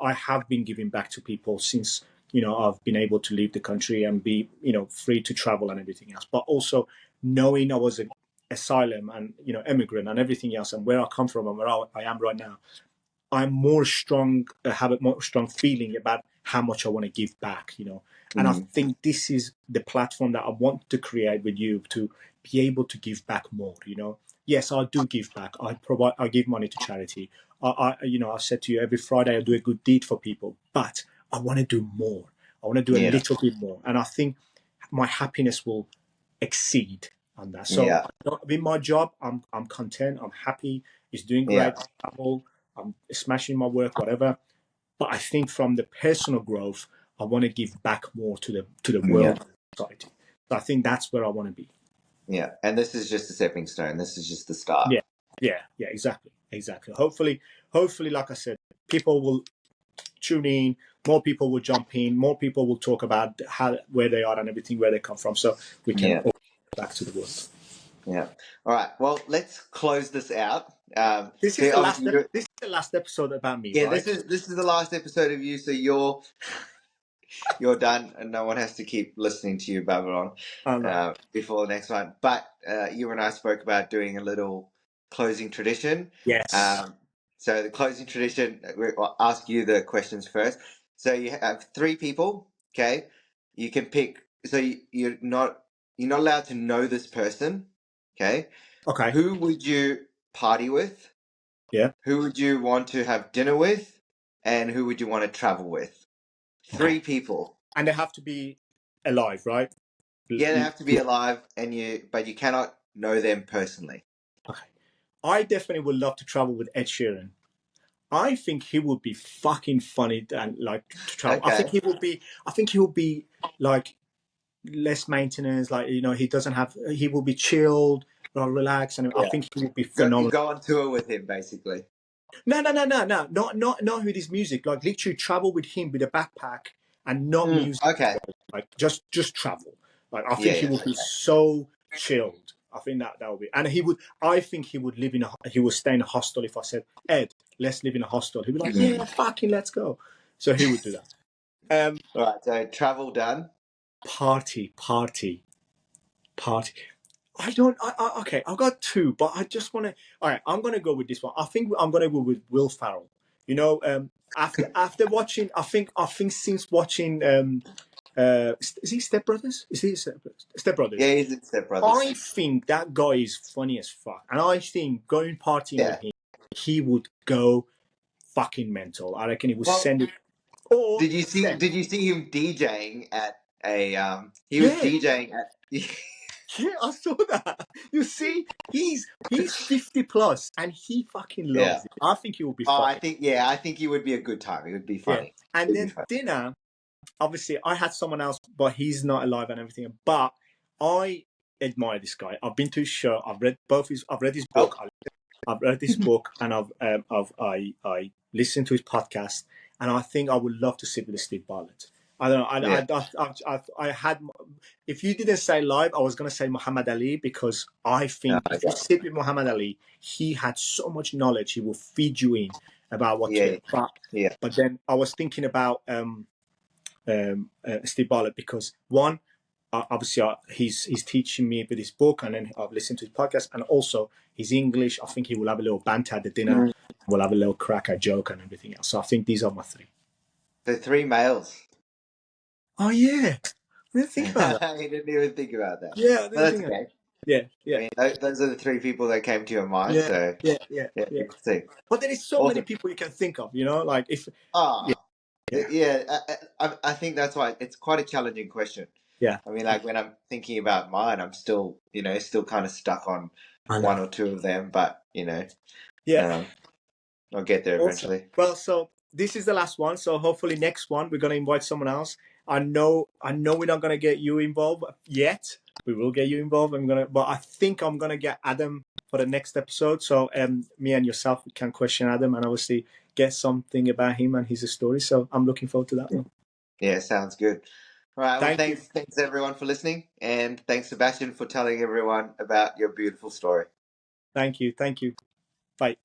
I have been giving back to people since I've been able to leave the country and be free to travel and everything else. But also knowing I was a asylum and immigrant and everything else, and where I come from and where I am right now, I'm more strong, have a more strong feeling about how much I want to give back. And I Mm. think this is the platform that I want to create with you to be able to give back more. Yes, I do give back. I give money to charity. I said to you every Friday I do a good deed for people, but I want to do more. I want to do a Yeah. little bit more. And I think my happiness will exceed on that. So Yeah. with my job, I'm content. I'm happy. It's doing Yeah. great. I travel. I'm smashing my work, whatever. But I think from the personal growth, I want to give back more to the Yeah. world and society. So I think that's where I want to be. Yeah. And this is just a stepping stone. This is just the start. Yeah, yeah, exactly, exactly. Hopefully, like I said, people will tune in. More people will jump in. More people will talk about where they are and everything, where they come from, so we can Yeah. all get back to the world. Yeah. All right. Well, let's close this out. This is So the last. obviously, This is the last episode about me, yeah, right? this is the last episode of you. So you're done, and no one has to keep listening to you babble on No. before the next one. But you and I spoke about doing a little closing tradition. Yes. So the closing tradition, I'll ask you the questions first. So you have three people. Okay, you can pick. So you're not allowed to know this person. Okay, Okay. who would you party with? Yeah. Who would you want to have dinner with? And who would you want to travel with? Okay. Three people. And they have to be alive, right? Yeah, they have to be Yeah. alive, but you cannot know them personally. Okay. I definitely would love to travel with Ed Sheeran. I think he would be fucking funny and like to travel. I think Okay. he would be. I think he would be like less maintenance. Like he doesn't have. He will be chilled, relaxed, and I Yeah. think he would be You phenomenal. go on tour with him, basically. No, not with his music. Like literally travel with him with a backpack and not music. Okay. Like just travel. Like I think Yeah, he yeah. would be so chilled. I think that would be, and he would. I think he would live in a. He would stay in a hostel if I said, Ed, let's live in a hostel. He'd be like, yeah, fucking let's go. So he would do that. All right. So travel done. Party. I don't. Okay, I've got two, but I just want to. All right, I'm gonna go with this one. I think I'm gonna go with Will Farrell. You know, after watching, I think since watching, is he Step Brothers? Is he Step Brothers? Yeah, he's in Step Brothers. I think that guy is funny as fuck, and I think going partying with Yeah. him, he would go fucking mental. I reckon he would Well, send it. Or did you see? Did you see him DJing at a? He was yeah, DJing at. yeah, I saw that. You see, he's 50 plus, and he fucking Yeah. loves it. I think he will be Oh, fucking I think he would be a good time. It would be yeah. funny. And It'd be then fun. dinner, obviously, I had someone else, but he's not alive and everything. But I admire this guy. I've been to his show. I've read both his. I've read his book. Oh, I've read this book, and I listened to his podcast, and I think I would love to sit with Steve Bartlett. I don't know. yeah. I had. If you didn't say live, I was going to say Muhammad Ali because I think if you Okay. sit with Muhammad Ali, he had so much knowledge. He will feed you in about what to Yeah. do. Yeah. But then I was thinking about Steve Bartlett because one, obviously he's teaching me with his book, and then I've listened to his podcast, and also he's English. I think he will have a little banter at the dinner. We'll have a little crack, a joke, and everything else. So I think these are my three. The three males. Oh yeah, I didn't think about that. He didn't even think about that. Yeah, I But didn't that's think of that. okay. Yeah, I yeah, mean, those are the three people that came to your mind. yeah, So yeah, yeah, yeah. we'll see. But there is so many Awesome. people you can think of. You know, like if yeah, Ah, yeah, yeah. I think that's why it's quite a challenging question. yeah. I mean, like when I'm thinking about mine, I'm still, still kind of stuck on I one know. or two of them, but Yeah. I'll get there Awesome. eventually. Well, so this is the last one. So hopefully next one we're gonna invite someone else. I know we're not gonna get you involved yet. We will get you involved. But I think I'm gonna get Adam for the next episode. So me and yourself can question Adam and obviously get something about him and his story. So I'm looking forward to that one. Yeah, sounds good. All right. Well, Thank you. thanks everyone for listening, and thanks Sebastian for telling everyone about your beautiful story. Thank you. Bye.